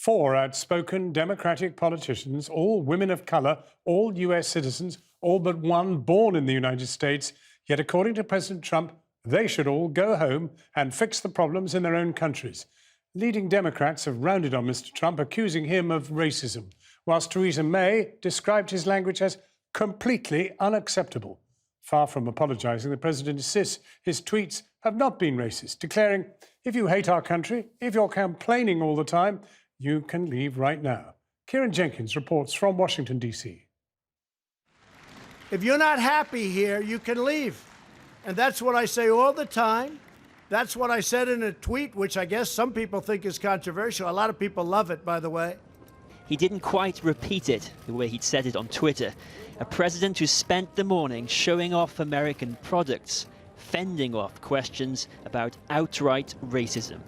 4 outspoken Democratic politicians, all women of color, all US citizens, all but one born in the United States. Yet according to President Trump, they should all go home and fix the problems in their own countries. Leading Democrats have rounded on Mr. Trump, accusing him of racism, whilst Theresa May described his language as completely unacceptable. Far from apologising, the president insists his tweets have not been racist, declaring, if you hate our country, if you're complaining all the time, you can leave right now. Kieran Jenkins reports from Washington, D.C. If you're not happy here, you can leave. And that's what I say all the time. That's what I said in a tweet, which I guess some people think is controversial. A lot of people love it, by the way. He didn't quite repeat it the way he'd said it on Twitter. A president who spent the morning showing off American products, fending off questions about outright racism.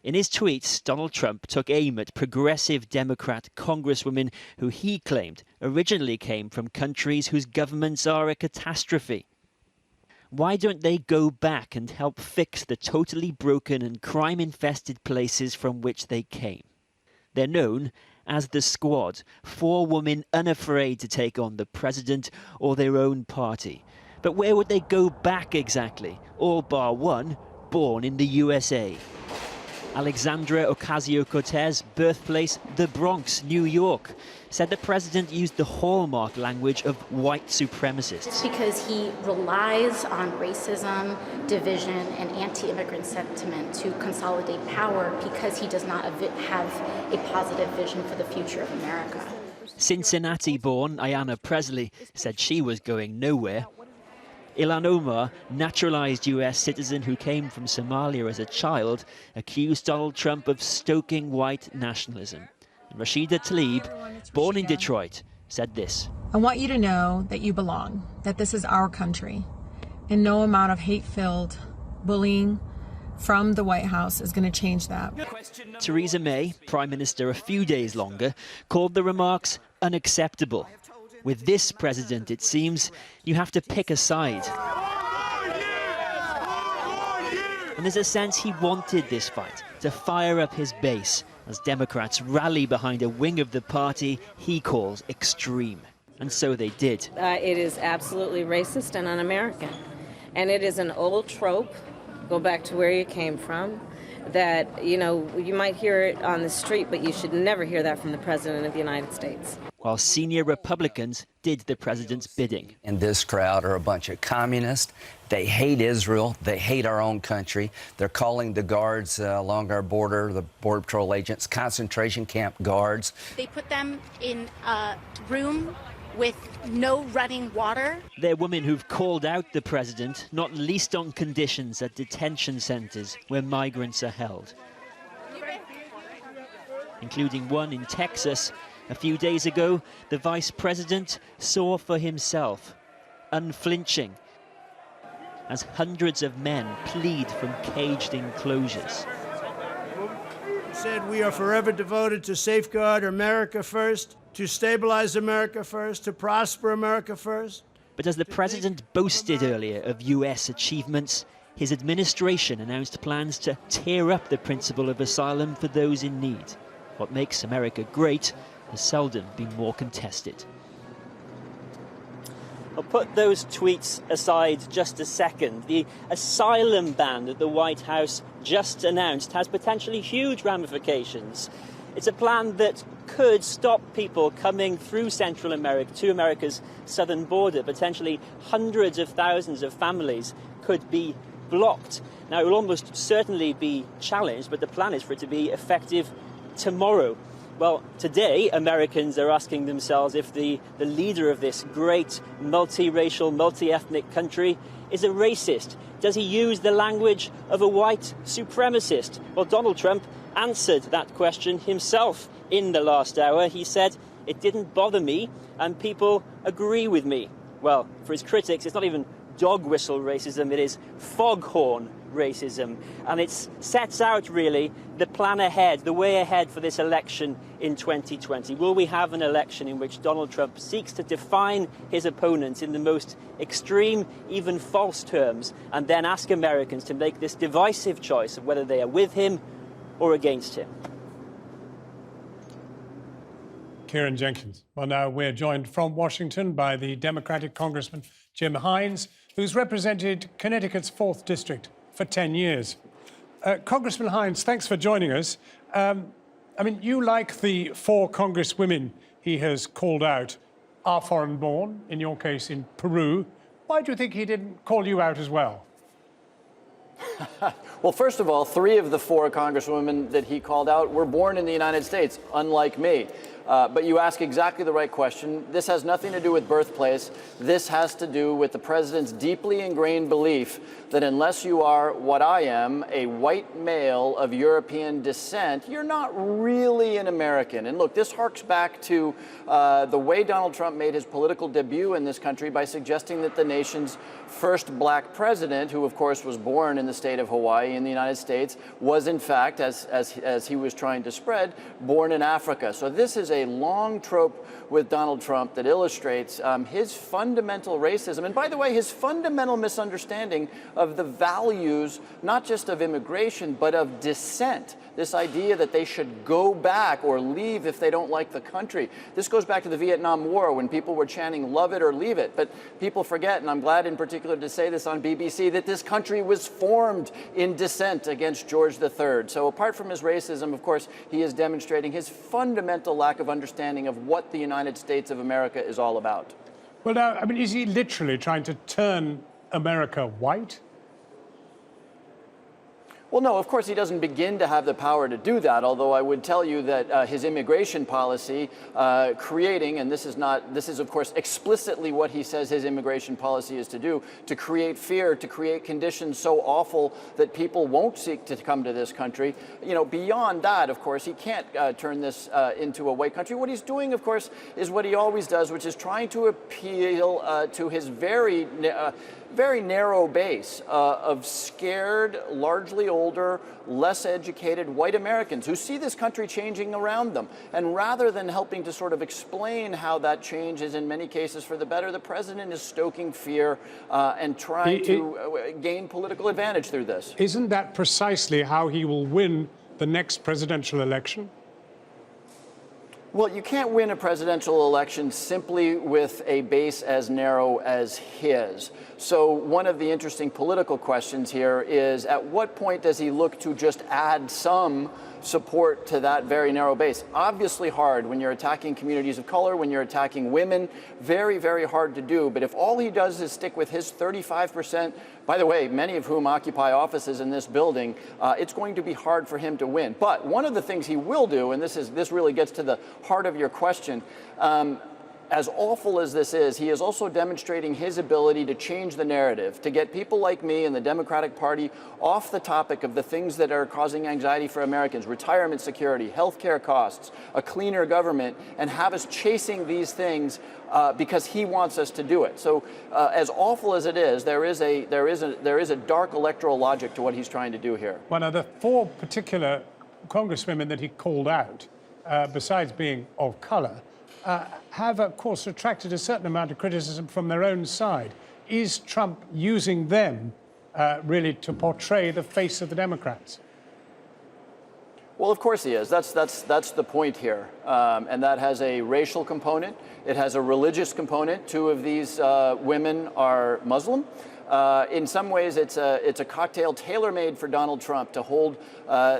In his tweets, Donald Trump took aim at progressive Democrat congresswomen who he claimed originally came from countries whose governments are a catastrophe. Why don't they go back and help fix the totally broken and crime-infested places from which they came? They're known as the Squad, 4 women unafraid to take on the president or their own party. But where would they go back exactly? All bar one, born in the USA. Alexandra Ocasio-Cortez, birthplace the Bronx, New York, said the president used the hallmark language of white supremacists. It's because he relies on racism, division, and anti-immigrant sentiment to consolidate power because he does not have a positive vision for the future of America. Cincinnati-born Ayanna Presley said she was going nowhere. Ilhan Omar, naturalized US citizen who came from Somalia as a child, accused Donald Trump of stoking white nationalism. And Rashida Tlaib, born in Detroit, said this. I want you to know that you belong, that this is our country, and no amount of hate-filled bullying from the White House is going to change that. Theresa May, Prime Minister a few days longer, called the remarks unacceptable. With this president, it seems, you have to pick a side. And there's a sense he wanted this fight to fire up his base as Democrats rally behind a wing of the party he calls extreme. And so they did. It is absolutely racist and un-American. And it is an old trope, go back to where you came from, that, you know, you might hear it on the street, but you should never hear that from the President of the United States. While senior Republicans did the president's bidding. And this crowd are a bunch of communists. They hate Israel. They hate our own country. They're calling the guards along our border, the Border Patrol agents, concentration camp guards. They put them in a room with no running water. They're women who've called out the president, not least on conditions at detention centres where migrants are held. Including one in Texas. A few days ago, the vice president saw for himself, unflinching, as hundreds of men plead from caged enclosures. He said we are forever devoted to safeguard America first, to stabilize America first, to prosper America first. But as the president boasted earlier of US achievements, his administration announced plans to tear up the principle of asylum for those in need. What makes America great has seldom been more contested. I'll put those tweets aside just a second. The asylum ban that the White House just announced has potentially huge ramifications. It's a plan that could stop people coming through Central America to America's southern border. Potentially hundreds of thousands of families could be blocked. Now, it will almost certainly be challenged, but the plan is for it to be effective tomorrow. Well, today, Americans are asking themselves if the leader of this great multiracial, multi-ethnic country is a racist. Does he use the language of a white supremacist? Well, Donald Trump answered that question himself in the last hour. He said, it didn't bother me, and people agree with me. Well, for his critics, it's not even dog whistle racism, it is foghorn racism. And it sets out, really, the plan ahead, the way ahead for this election in 2020. Will we have an election in which Donald Trump seeks to define his opponents in the most extreme, even false terms, and then ask Americans to make this divisive choice of whether they are with him or against him? Kieran Jenkins. Well, now we're joined from Washington by the Democratic Congressman Jim Hines, who's represented Connecticut's 4th District for 10 years. Congressman Hines, thanks for joining us. I mean, you, like the 4 congresswomen he has called out, are foreign-born, in your case in Peru. Why do you think he didn't call you out as well? Well, first of all, 3 of the 4 congresswomen that he called out were born in the United States, unlike me. But you ask exactly the right question. This has nothing to do with birthplace. This has to do with the president's deeply ingrained belief that unless you are what I am, a white male of European descent, you're not really an American. And look, this harks back to the way Donald Trump made his political debut in this country by suggesting that the nation's first black president, who of course was born in the state of Hawaii in the United States, was in fact, as he was trying to spread, born in Africa. So this is a long trope with Donald Trump that illustrates his fundamental racism, and by the way, his fundamental misunderstanding of the values, not just of immigration, but of dissent. This idea that they should go back or leave if they don't like the country. This goes back to the Vietnam War when people were chanting, love it or leave it. But people forget, and I'm glad in particular to say this on BBC, that this country was formed in dissent against George III. So apart from his racism, of course, he is demonstrating his fundamental lack of understanding of what the United States of America is all about. Well, now, I mean, is he literally trying to turn America white? Well, no, of course he doesn't begin to have the power to do that, although I would tell you that his immigration policy creating, and this is of course explicitly what he says his immigration policy is to do, to create fear, to create conditions so awful that people won't seek to come to this country. You know, beyond that, of course, he can't turn this into a white country. What he's doing, of course, is what he always does, which is trying to appeal to his very narrow base of scared, largely older, less educated white Americans who see this country changing around them. And rather than helping to sort of explain how that change is in many cases for the better, the president is stoking fear and trying to gain political advantage through this. Isn't that precisely how he will win the next presidential election? Well, you can't win a presidential election simply with a base as narrow as his. So one of the interesting political questions here is, at what point does he look to just add some support to that very narrow base? Obviously hard when you're attacking communities of color, when you're attacking women, very, very hard to do. But if all he does is stick with his 35%, by the way, many of whom occupy offices in this building, it's going to be hard for him to win. But one of the things he will do, and this really gets to the heart of your question, as awful as this is, he is also demonstrating his ability to change the narrative, to get people like me and the Democratic Party off the topic of the things that are causing anxiety for Americans: retirement security, healthcare costs, a cleaner government, and have us chasing these things because he wants us to do it. So as awful as it is, there is a dark electoral logic to what he's trying to do here. One of the 4 particular congresswomen that he called out, besides being of color, have, of course, attracted a certain amount of criticism from their own side. Is Trump using them really to portray the face of the Democrats? Well, of course he is. That's the point here. And that has a racial component. It has a religious component. 2 of these women are Muslim. In some ways, it's a cocktail tailor-made for Donald Trump to hold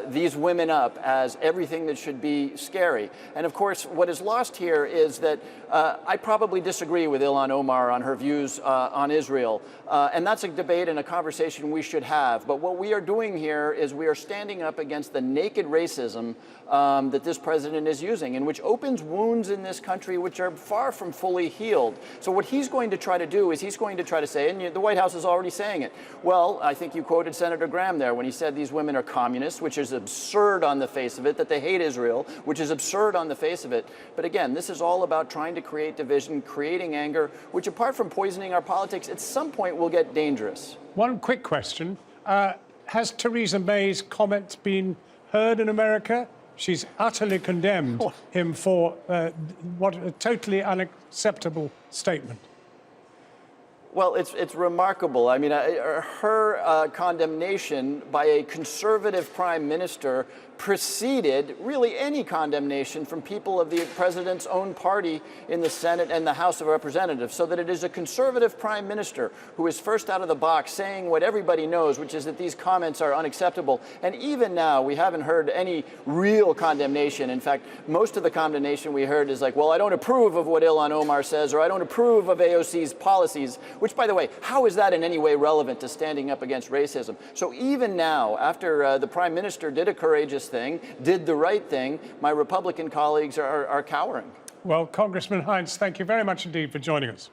these women up as everything that should be scary. And of course, what is lost here is that I probably disagree with Ilhan Omar on her views on Israel. And that's a debate and a conversation we should have. But what we are doing here is we are standing up against the naked racism that this president is using, and which opens wounds in this country which are far from fully healed. So what he's going to try to do is he's going to try to say, and the White House is already saying it. Well, I think you quoted Senator Graham there when he said these women are communists, which is absurd on the face of it, that they hate Israel, which is absurd on the face of it. But again, this is all about trying to create division, creating anger, which apart from poisoning our politics, at some point will get dangerous. One quick question. Has Theresa May's comments been heard in America? She's utterly condemned him for what a totally unacceptable statement. Well, it's remarkable. I mean, her condemnation by a conservative prime minister preceded really any condemnation from people of the president's own party in the Senate and the House of Representatives, so that it is a conservative prime minister who is first out of the box saying what everybody knows, which is that these comments are unacceptable. And even now, we haven't heard any real condemnation. In fact, most of the condemnation we heard is like, well, I don't approve of what Ilhan Omar says, or I don't approve of AOC's policies, which, by the way, how is that in any way relevant to standing up against racism? So even now, after the prime minister did a courageous thing, did the right thing, my Republican colleagues are cowering. Well, Congressman Heinz, thank you very much indeed for joining us.